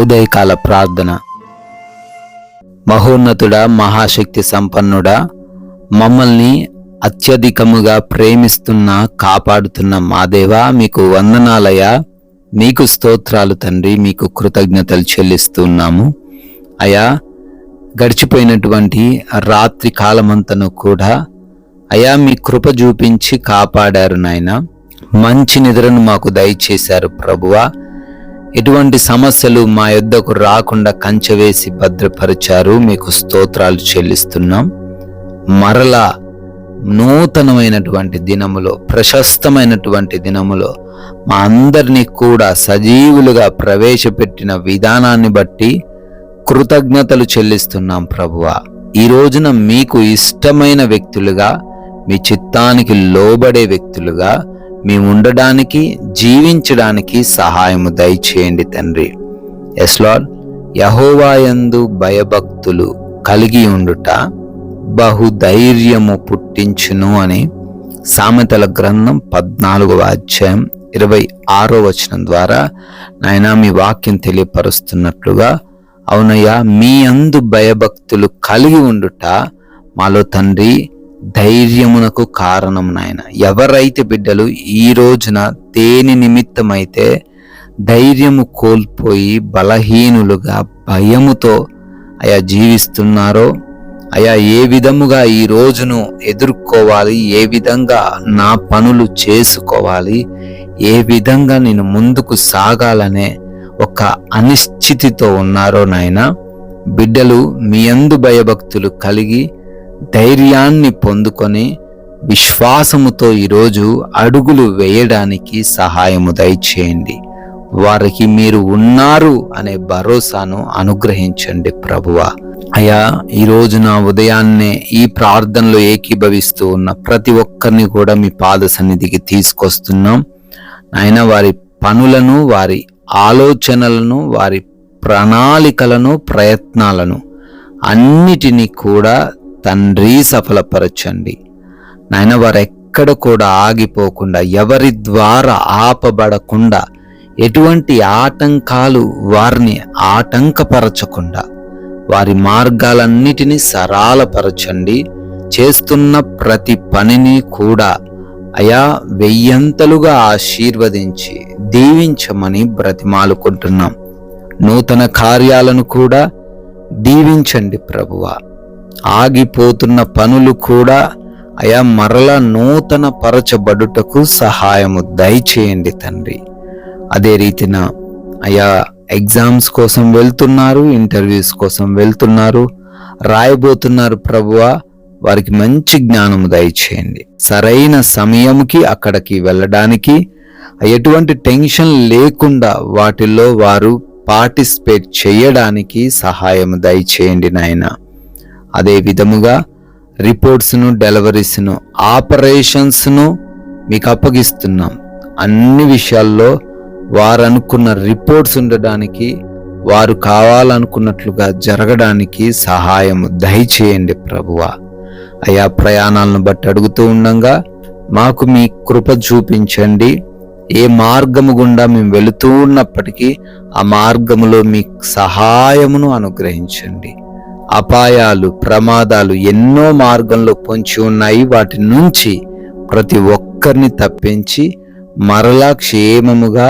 ఉదయకాల ప్రార్థన. మహోన్నతుడా, మహాశక్తి సంపన్నుడా, మమ్మల్ని అత్యధికముగా ప్రేమిస్తున్న కాపాడుతున్న మా దేవా, మీకు వందనాలయ్యా, మీకు స్తోత్రాలు తండ్రి, మీకు కృతజ్ఞతలు చెల్లిస్తున్నాము అయ్యా. గడిచిపోయినటువంటి రాత్రి కాలమంతను కూడా అయ్యా మీ కృప చూపించి కాపాడారు నాయన. మంచి నిద్రను మాకు దయచేశారు ప్రభువా. ఎటువంటి సమస్యలు మా యొద్దకు రాకుండా కంచె వేసి భద్రపరిచారు, మీకు స్తోత్రాలు చెల్లిస్తున్నాం. మరలా నూతనమైనటువంటి దినములో, ప్రశస్తమైనటువంటి దినములో మా అందరినీ కూడా సజీవులుగా ప్రవేశపెట్టిన విధానాన్ని బట్టి కృతజ్ఞతలు చెల్లిస్తున్నాం ప్రభువా. ఈ రోజున మీకు ఇష్టమైన వ్యక్తులుగా, మీ చిత్తానికి లోబడే వ్యక్తులుగా మేము ఉండడానికి, జీవించడానికి సహాయము దయచేయండి తండ్రి. Yes lord. యెహోవాయందు భయభక్తులు కలిగి ఉండుట బహుధైర్యము పుట్టించును అని సామెతల గ్రంథం 14వ అధ్యాయం 26వ వచనం ద్వారా నాయనా మీ వాక్యం తెలియపరుస్తున్నట్లుగా, అవునయ్యా, మీ అందు భయభక్తులు కలిగి ఉండుట మాలో తండ్రి ధైర్యమునకు కారణం నాయన. ఎవరైతే బిడ్డలు ఈ రోజున దేని నిమిత్తమైతే ధైర్యము కోల్పోయి బలహీనులుగా భయముతో అయా జీవిస్తున్నారో, అయా ఏ విధముగా ఈ రోజును ఎదుర్కోవాలి, ఏ విధంగా నా పనులు చేసుకోవాలి, ఏ విధంగా నేను ముందుకు సాగాలనే ఒక అనిశ్చితితో ఉన్నారో నాయన, బిడ్డలు మీ యందు భయభక్తులు కలిగి ధైర్యాన్ని పొందుకొని విశ్వాసముతో ఈరోజు అడుగులు వేయడానికి సహాయము దయచేయండి. వారికి మీరు ఉన్నారు అనే భరోసాను అనుగ్రహించండి ప్రభువా. అయ్యా, ఈ రోజున ఉదయాన్నే ఈ ప్రార్థనలో ఏకీభవిస్తూ ఉన్న ప్రతి ఒక్కరిని కూడా మీ పాద సన్నిధికి తీసుకొస్తున్నాం ఆయన. వారి పనులను, వారి ఆలోచనలను, వారి ప్రణాళికలను, ప్రయత్నాలను అన్నిటినీ కూడా తండ్రి సఫలపరచండి నాయన. వారు ఎక్కడ కూడా ఆగిపోకుండా, ఎవరి ద్వారా ఆపబడకుండా, ఎటువంటి ఆటంకాలు వారిని ఆటంకపరచకుండా వారి మార్గాలన్నిటినీ సరళపరచండి. చేస్తున్న ప్రతి పనిని కూడా అయా వెయ్యంతలుగా ఆశీర్వదించి దీవించమని బ్రతిమాలుకుంటున్నాం. నూతన కార్యాలను కూడా దీవించండి ప్రభువా. ఆగిపోతున్న పనులు కూడా అయా మరలా నూతన పరచబడుటకు సహాయము దయచేయండి తండ్రి. అదే రీతిన అయా ఎగ్జామ్స్ కోసం వెళ్తున్నారు, ఇంటర్వ్యూస్ కోసం వెళ్తున్నారు, రాయబోతున్నారు ప్రభువా. వారికి మంచి జ్ఞానము దయచేయండి. సరైన సమయంకి అక్కడికి వెళ్ళడానికి ఎటువంటి టెన్షన్ లేకుండా వాటిల్లో వారు పార్టిసిపేట్ చేయడానికి సహాయం దయచేయండి నాయన. అదే విధముగా రిపోర్ట్స్ను, డెలివరీస్ను, ఆపరేషన్స్ను మీకు అప్పగిస్తున్నాం. అన్ని విషయాల్లో వారు అనుకున్న రిపోర్ట్స్ ఉండడానికి, వారు కావాలనుకున్నట్లుగా జరగడానికి సహాయము దయచేయండి ప్రభువా. అయా ప్రయాణాలను బట్టి అడుగుతూ ఉండగా మాకు మీ కృప చూపించండి. ఏ మార్గము గుండా మేము వెళుతూ ఉన్నప్పటికీ ఆ మార్గములో మీ సహాయమును అనుగ్రహించండి. అపాయాలు, ప్రమాదాలు ఎన్నో మార్గంలో పొంచి ఉన్నాయి. వాటి నుంచి ప్రతి ఒక్కరిని తప్పించి మరలా క్షేమముగా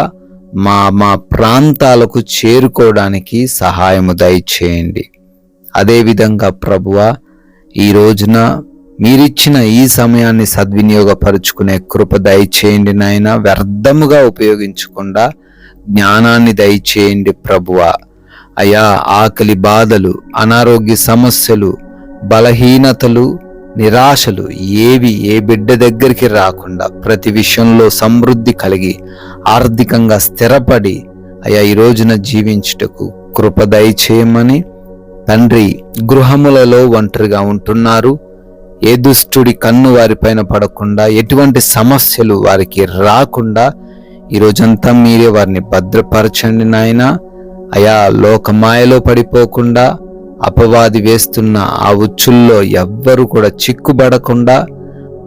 మా ప్రాంతాలకు చేరుకోవడానికి సహాయము దయచేయండి. అదేవిధంగా ప్రభువా, ఈ రోజున మీరిచ్చిన ఈ సమయాన్ని సద్వినియోగపరుచుకునే కృప దయచేయండి నాయన. వ్యర్థముగా ఉపయోగించకుండా జ్ఞానాన్ని దయచేయండి ప్రభువా. అయా ఆకలి బాధలు, అనారోగ్య సమస్యలు, బలహీనతలు, నిరాశలు ఏవి ఏ బిడ్డ దగ్గరికి రాకుండా ప్రతి విషయంలో సమృద్ధి కలిగి ఆర్థికంగా స్థిరపడి అయా ఈ రోజున జీవించుటకు కృప దయచేయమని తండ్రి. గృహములలో ఒంటరిగా ఉంటున్నారు, ఏ దుష్టుడి కన్ను వారిపైన పడకుండా, ఎటువంటి సమస్యలు వారికి రాకుండా ఈ రోజంతా మీరే వారిని భద్రపరచండి నాయన. అయా లోకమాయలో పడిపోకుండా, అపవాది వేస్తున్న ఆ ఉచ్చుల్లో ఎవ్వరు కూడా చిక్కుబడకుండా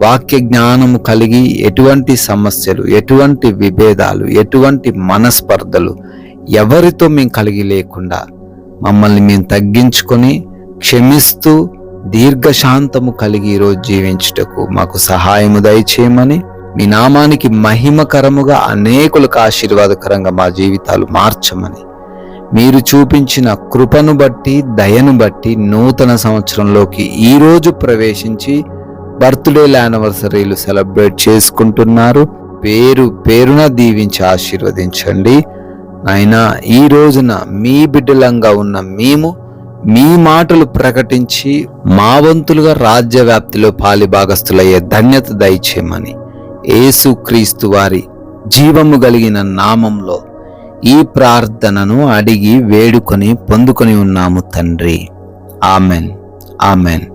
వాక్య జ్ఞానము కలిగి ఎటువంటి సమస్యలు, ఎటువంటి విభేదాలు, ఎటువంటి మనస్పర్ధలు ఎవరితో మేము కలిగి లేకుండా మమ్మల్ని మేము తగ్గించుకొని క్షమిస్తూ దీర్ఘశాంతము కలిగి ఈరోజు జీవించుటకు మాకు సహాయము దయచేయమని, మీ నామానికి మహిమకరముగా అనేకులకు ఆశీర్వాదకరంగా మా జీవితాలు మార్చమని, మీరు చూపించిన కృపను బట్టి దయను బట్టి నూతన సంవత్సరంలోకి ఈరోజు ప్రవేశించి బర్త్డేల యానివర్సరీలు సెలబ్రేట్ చేసుకుంటున్నారు. పేరు పేరున దీవించి ఆశీర్వదించండి నాయనా. ఈ రోజున మీ బిడ్డలంగా ఉన్న మేము మీ మాటలు ప్రకటించి మా వంతులుగా రాజ్య వ్యాప్తిలో పాలిభాగస్తులయ్యే ధన్యత దయచేయమని యేసుక్రీస్తు వారి జీవము కలిగిన నామంలో ఈ ప్రార్థనను అడిగి వేడుకొని పొందుకొని ఉన్నాము తండ్రి. Amen, amen.